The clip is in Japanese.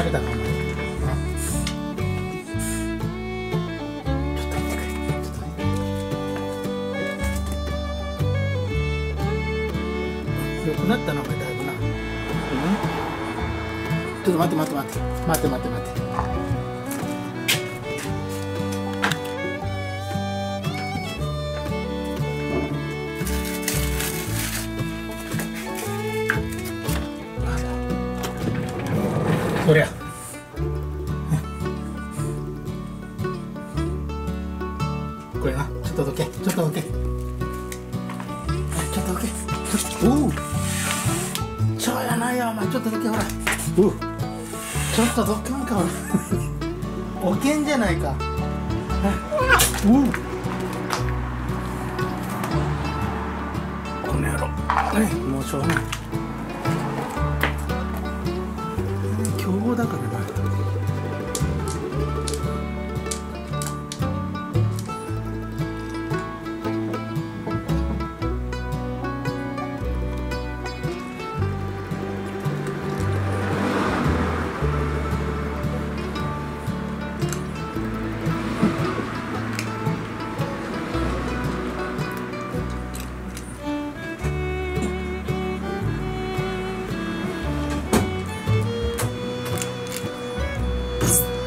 べたかお前。良くなったなお前だいぶな。ちょっと待って待って待って待って待って待って。そりゃ。これな、ちょっとどけ、ちょっとどけ。ちょっとどけ。おう。ちょやないやお前、ちょっとどけほら。ちょっとどけんかほら。おけんじゃないか。この野郎。もうしょうがない。強豪だからな。Psst.